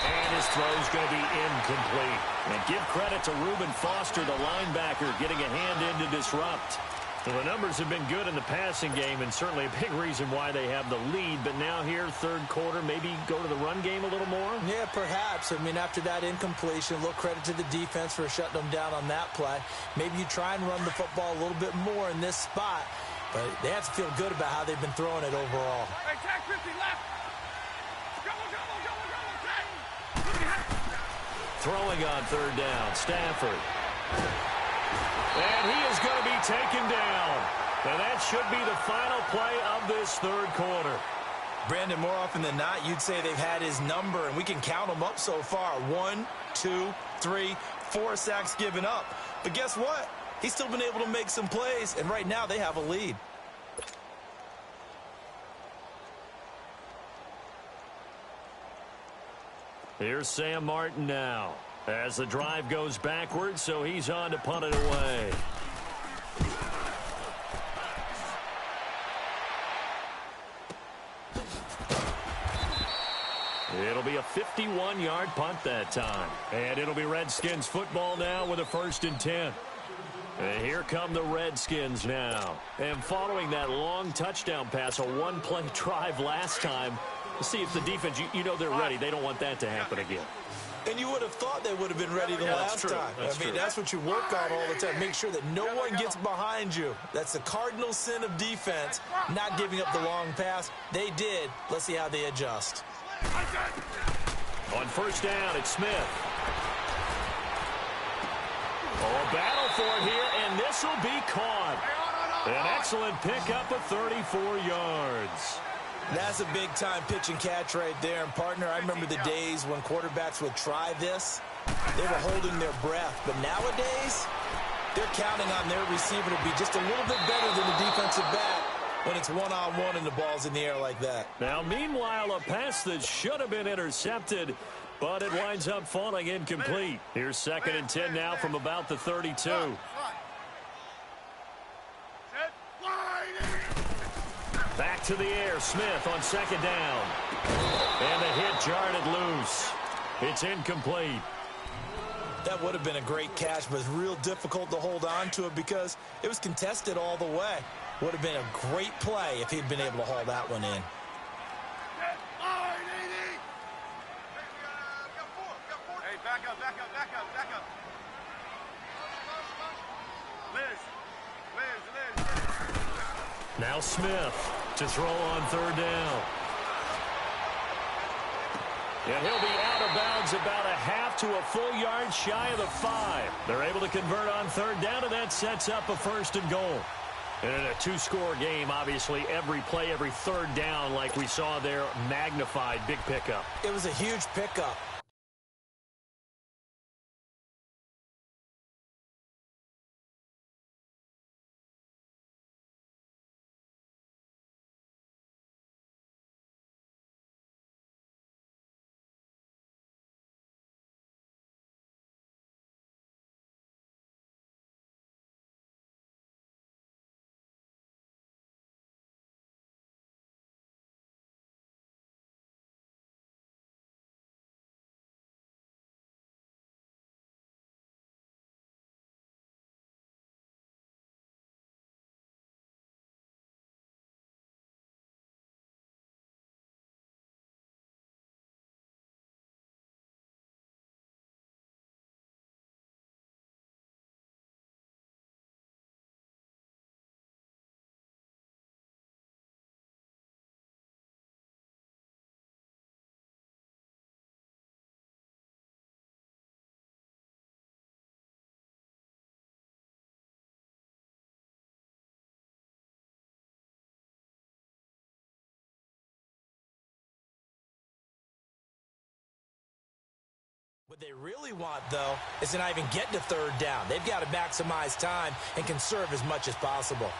And his throw's going to be incomplete. And give credit to Reuben Foster, the linebacker, getting a hand in to disrupt. Well, the numbers have been good in the passing game, and certainly a big reason why they have the lead. But now here, third quarter, maybe go to the run game a little more? Yeah, perhaps. I mean, after that incompletion, a little credit to the defense for shutting them down on that play. Maybe you try and run the football a little bit more in this spot. But they have to feel good about how they've been throwing it overall. Hey, tag 50 left. Throwing on third down, Stafford. And he is going to be taken down. And that should be the final play of this third quarter. Brandon, more often than not, you'd say they've had his number, and we can count them up so far. 1, 2, 3, 4 sacks given up. But guess what? He's still been able to make some plays, and right now they have a lead. Here's Sam Martin now as the drive goes backwards, so he's on to punt it away. It'll be a 51-yard punt that time. And it'll be Redskins football now with a 1st and 10. And here come the Redskins now. And following that long touchdown pass, a one-play drive last time, let's see if the defense, you know they're ready. They don't want that to happen again. And you would have thought they would have been ready the last time. I mean, that's what you work on all the time. Make sure that no one gets behind you. That's the cardinal sin of defense, not giving up the long pass. They did. Let's see how they adjust. On first down, it's Smith. Oh, a battle for it here, and this will be caught. An excellent pickup of 34 yards. That's a big-time pitch and catch right there. And, partner, I remember the days when quarterbacks would try this. They were holding their breath. But nowadays, they're counting on their receiver to be just a little bit better than the defensive back when it's one-on-one and the ball's in the air like that. Now, meanwhile, a pass that should have been intercepted, but it winds up falling incomplete. Here's 2nd and 10 now from about the 32. Back to the air, Smith on 2nd down. And the hit jarred it loose. It's incomplete. That would have been a great catch, but it's real difficult to hold on to it because it was contested all the way. Would have been a great play if he'd been able to haul that one in. Hey, back up. Liz. Now Smith to throw on 3rd down. And he'll be out of bounds about a half to a full yard shy of the 5. They're able to convert on 3rd down, and that sets up a 1st and goal. And in a 2-score game, obviously, every play, every 3rd down, like we saw there, magnified, big pickup. It was a huge pickup. What they really want, though, is to not even get to 3rd down. They've got to maximize time and conserve as much as possible.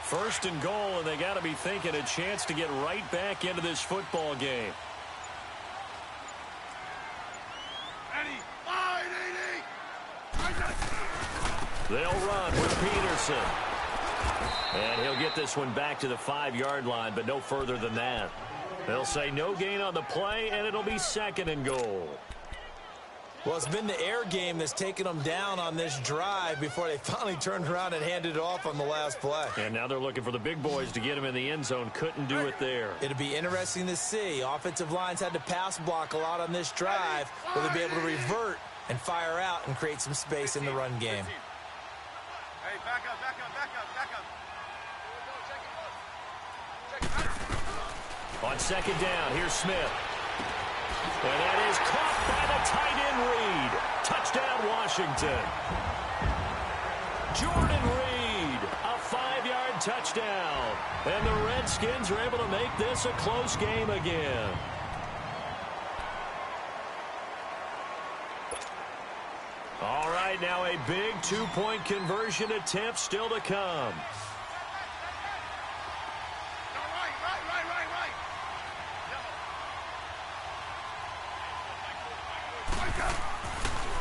First and goal, and they got to be thinking a chance to get right back into this football game. They'll run with Peterson. And he'll get this one back to the 5-yard line, but no further than that. They'll say no gain on the play, and it'll be 2nd and goal. Well, it's been the air game that's taken them down on this drive before they finally turned around and handed it off on the last play. And now they're looking for the big boys to get him in the end zone. Couldn't do it there. It'll be interesting to see. Offensive lines had to pass block a lot on this drive. Will they be able to revert and fire out and create some space in the run game? Hey, back up, back up, back up, back up. On second down, here's Smith. And that is caught by the tight end Reed. Touchdown, Washington. Jordan Reed, a 5-yard touchdown. And the Redskins are able to make this a close game again. All right, now a big 2-point conversion attempt still to come.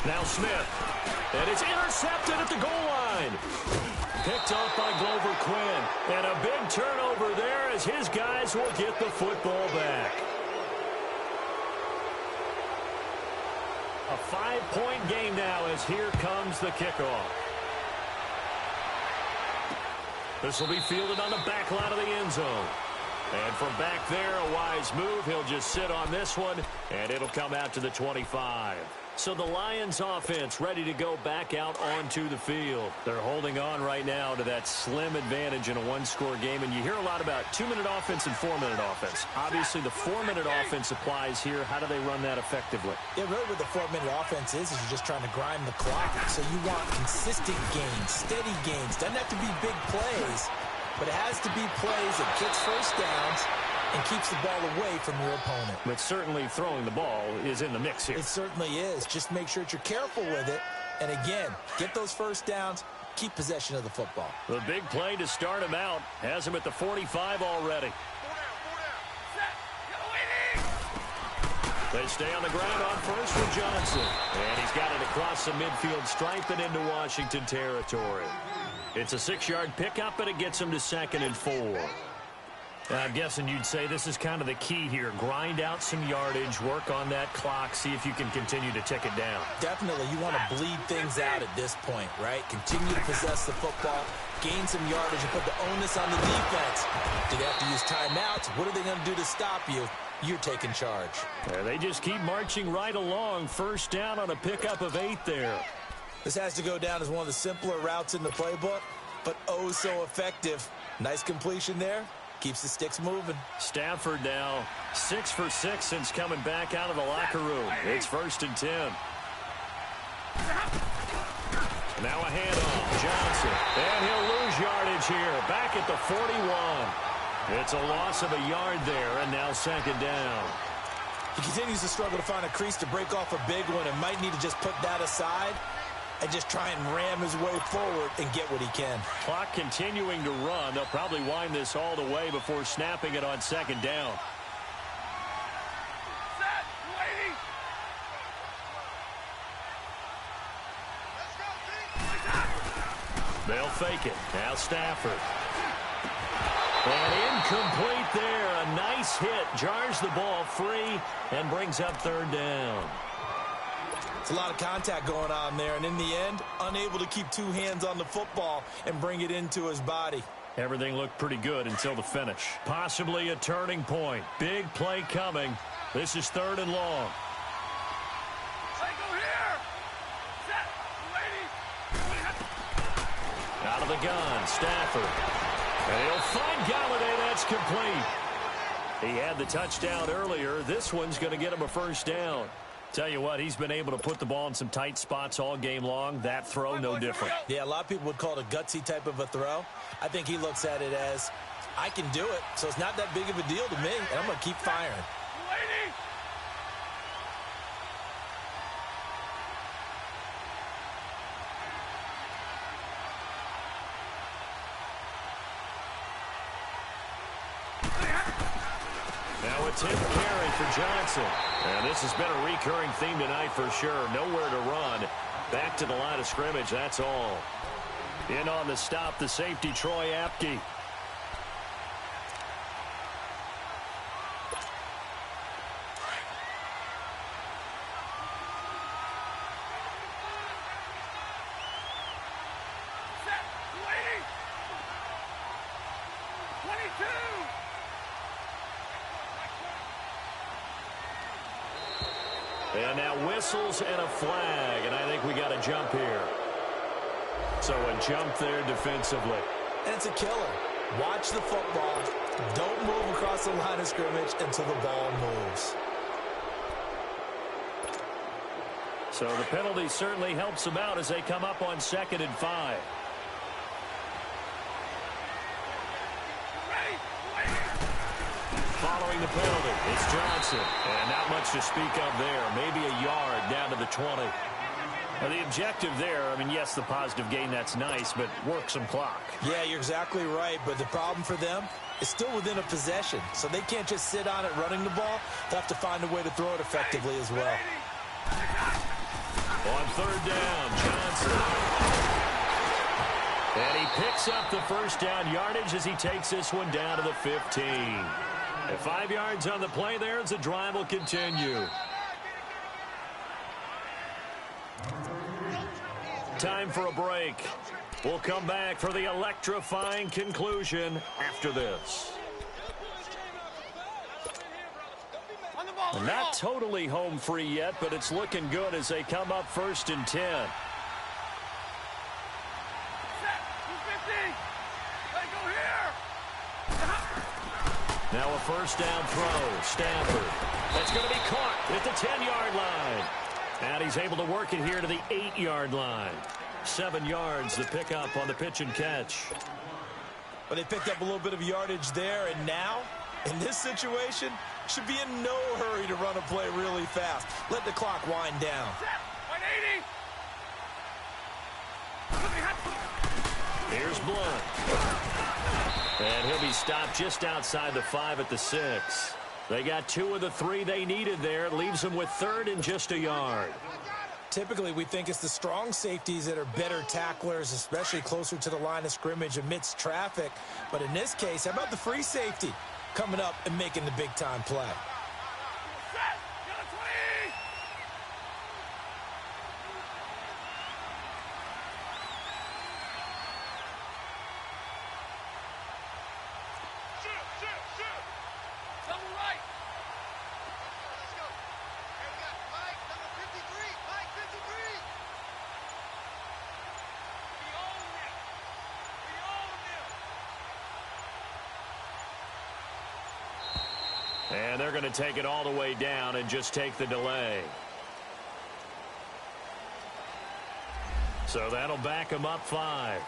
Now Smith, and it's intercepted at the goal line. Picked off by Glover Quinn, and a big turnover there as his guys will get the football back. A 5-point game now as here comes the kickoff. This will be fielded on the back line of the end zone. And from back there, a wise move. He'll just sit on this one, and it'll come out to the 25. So the Lions offense ready to go back out onto the field. They're holding on right now to that slim advantage in a one-score game. And you hear a lot about 2-minute offense and 4-minute offense. Obviously, the 4-minute offense applies here. How do they run that effectively? Yeah, really what the 4-minute offense is you're just trying to grind the clock. So you want consistent gains, steady gains. Doesn't have to be big plays, but it has to be plays that gets first downs and keeps the ball away from your opponent. But certainly throwing the ball is in the mix here. It certainly is. Just make sure that you're careful with it. And again, get those first downs, keep possession of the football. The big play to start him out has him at the 45 already. They stay on the ground on first with Johnson. And he's got it across the midfield stripe and into Washington territory. It's a 6-yard pickup, and it gets him to 2nd and 4. I'm guessing you'd say this is kind of the key here. Grind out some yardage, work on that clock, see if you can continue to tick it down. Definitely. You want to bleed things out at this point, right? Continue to possess the football, gain some yardage, and put the onus on the defense. Do they have to use timeouts? What are they going to do to stop you? You're taking charge. They just keep marching right along. First down on a pickup of 8 there. This has to go down as one of the simpler routes in the playbook, but oh so effective. Nice completion there. Keeps the sticks moving. Stafford now 6 for 6 since coming back out of the locker room. It's 1st and 10. Now a handoff. Johnson. And he'll lose yardage here. Back at the 41. It's a loss of a yard there, and now 2nd down. He continues to struggle to find a crease to break off a big one and might need to just put that aside and just try and ram his way forward and get what he can. Clock continuing to run. They'll probably wind this all the way before snapping it on 2nd down. Set, lady. Let's go, They'll fake it. Now Stafford. And incomplete there. A nice hit. Jars the ball free and brings up 3rd down. It's a lot of contact going on there, and in the end, unable to keep 2 hands on the football and bring it into his body. Everything looked pretty good until the finish. Possibly a turning point. Big play coming. This is 3rd and long. Tango here. Set, lady. Out of the gun, Stafford. And he'll find Galladay. That's complete. He had the touchdown earlier. This one's going to get him a 1st down. Tell you what, he's been able to put the ball in some tight spots all game long. That throw, no different. Yeah, a lot of people would call it a gutsy type of a throw. I think he looks at it as, I can do it, so it's not that big of a deal to me, and I'm going to keep firing. Lady. Now a 10th carry for Johnson. And this has been a recurring theme tonight for sure. Nowhere to run. Back to the line of scrimmage, that's all. In on the stop, the safety, Troy Apke. And now whistles and a flag, and I think we got a jump here. So a jump there defensively. And it's a killer. Watch the football. Don't move across the line of scrimmage until the ball moves. So the penalty certainly helps them out as they come up on 2nd and 5. Following the penalty, it's Johnson. And not much to speak of there. Maybe a yard down to the 20. Well, the objective there, I mean, yes, the positive gain, that's nice, but work some clock. Yeah, you're exactly right. But the problem for them is still within a possession. So they can't just sit on it running the ball. They'll have to find a way to throw it effectively as well. On 3rd down, Johnson. And he picks up the first down yardage as he takes this one down to the 15. And 5 yards on the play there as the drive will continue. Time for a break. We'll come back for the electrifying conclusion after this. Not totally home free yet, but it's looking good as they come up 1st and 10. Now a 1st down throw. Stafford. That's going to be caught at the 10-yard line. And he's able to work it here to the 8-yard line. 7 yards to pick up on the pitch and catch. But they picked up a little bit of yardage there, and now, in this situation, should be in no hurry to run a play really fast. Let the clock wind down. Here's Blunt. And he'll be stopped just outside the 5 at the 6. They got 2 of the 3 they needed there. It leaves them with 3rd and just a yard. Typically, we think it's the strong safeties that are better tacklers, especially closer to the line of scrimmage amidst traffic. But in this case, how about the free safety coming up and making the big-time play? And they're going to take it all the way down and just take the delay. So that'll back them up 5.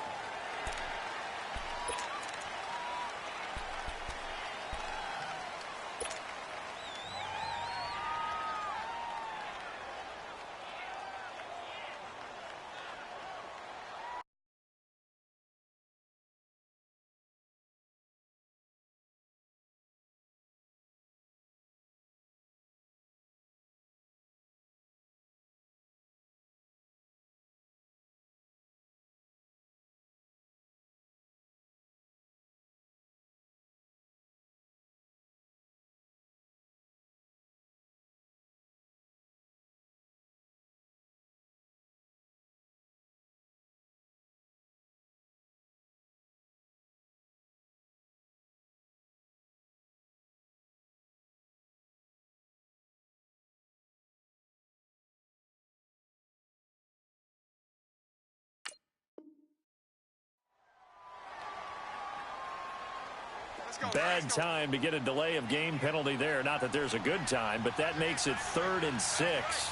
Bad time to get a delay of game penalty there. Not that there's a good time, but that makes it 3rd and 6.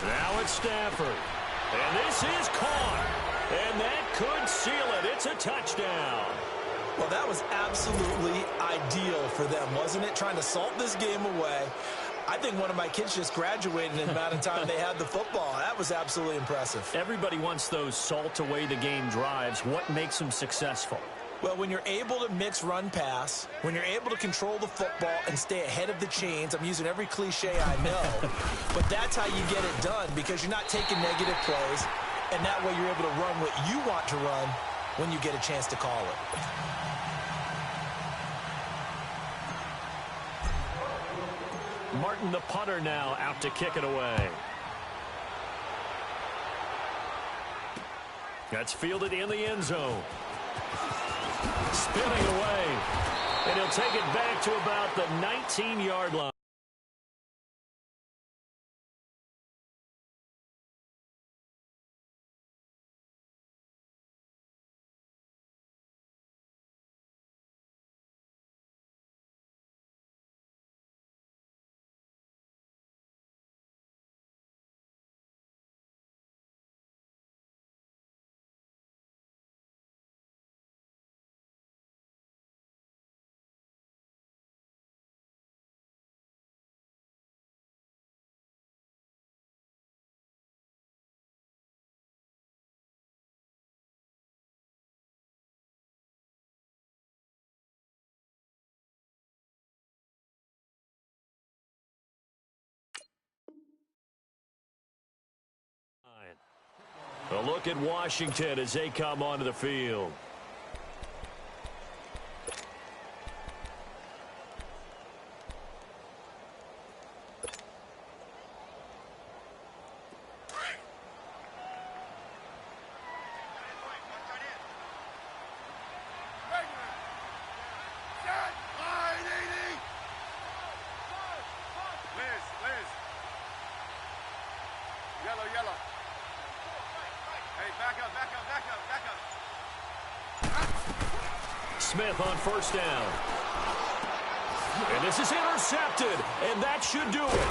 Now it's Stafford. And this is caught. And that could seal it. It's a touchdown. Well, that was absolutely ideal for them, wasn't it? Trying to salt this game away. I think one of my kids just graduated in the amount of time they had the football. That was absolutely impressive. Everybody wants those salt-away-the-game drives. What makes them successful? Well, when you're able to mix run-pass, when you're able to control the football and stay ahead of the chains, I'm using every cliche I know, but that's how you get it done because you're not taking negative plays, and that way you're able to run what you want to run when you get a chance to call it. Martin, the punter, now out to kick it away. That's fielded in the end zone. Spinning away. And he'll take it back to about the 19-yard line. A look at Washington as they come onto the field. Yellow. Hey, back up. Smith on first down. And this is intercepted, and that should do it.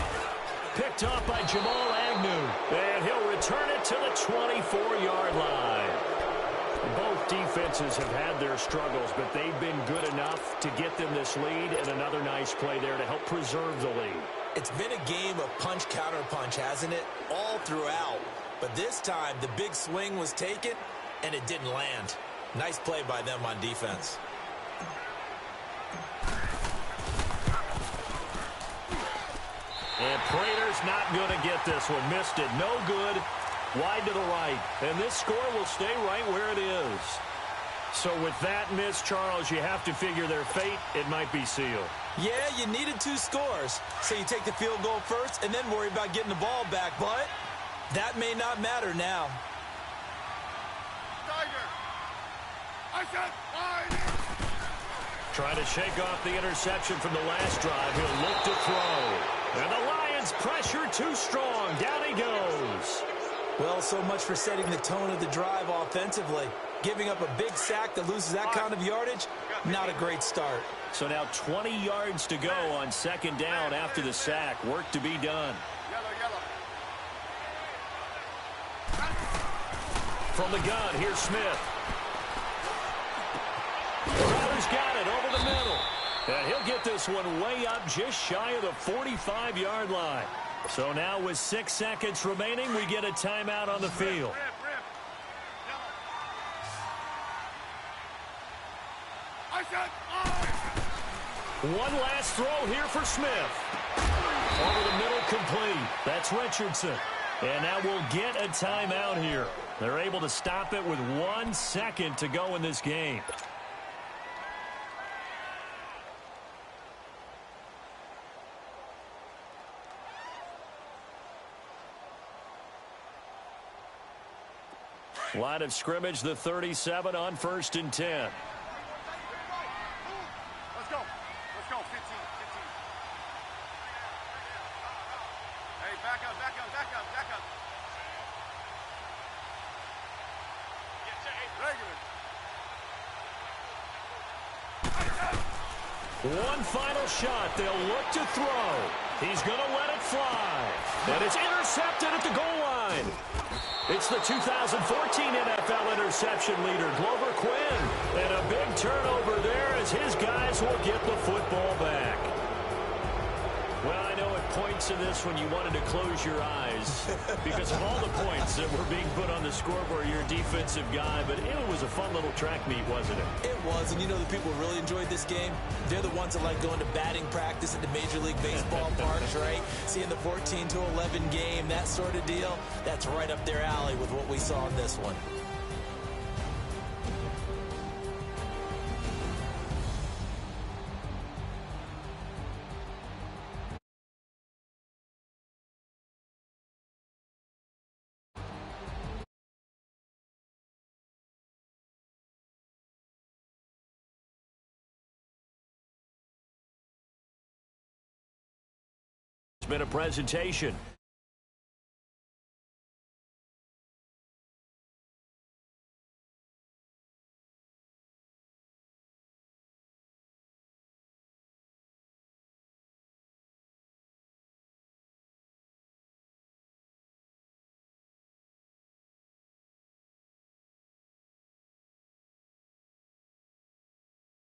Picked off by Jamal Agnew, and he'll return it to the 24-yard line. Both defenses have had their struggles, but they've been good enough to get them this lead, and another nice play there to help preserve the lead. It's been a game of punch-counter-punch, hasn't it? All throughout. But this time, the big swing was taken, and it didn't land. Nice play by them on defense. And Prater's not going to get this one. Missed it. No good. Wide to the right. And this score will stay right where it is. So with that miss, Charles, you have to figure their fate. It might be sealed. Yeah, you needed 2 scores. So you take the field goal first and then worry about getting the ball back. But that may not matter now. Tiger. I said Trying to shake off the interception from the last drive. He'll look to throw. And the Lions pressure too strong. Down he goes. Well, so much for setting the tone of the drive offensively. Giving up a big sack that loses that kind of yardage, not a great start. So now 20 yards to go on second down after the sack. Work to be done. Yellow. From the gun, here's Smith. Crowder's got it over the middle. And he'll get this one way up just shy of the 45-yard line. So now with 6 seconds remaining, we get a timeout on the field. One last throw here for Smith. Over the middle, complete. That's Richardson. And now we'll get a timeout here. They're able to stop it with 1 second to go in this game. Line of scrimmage, the 37 on 1st and 10. Let's go. 15. Hey, back up. One final shot. They'll look to throw. He's going to let it fly. And it's intercepted at the goal line. It's the 2014 NFL interception leader, Glover Quinn. And a big turnover there as his guys will get the football back. Well, I know at points in this when you wanted to close your eyes because of all the points that were being put on the scoreboard. You're a defensive guy, but it was a fun little track meet, wasn't it? It was, and you know the people who really enjoyed this game? They're the ones that like going to batting practice at the Major League Baseball parks, right? Seeing the 14-11 game, that sort of deal. That's right up their alley with what we saw in this one. It's been a presentation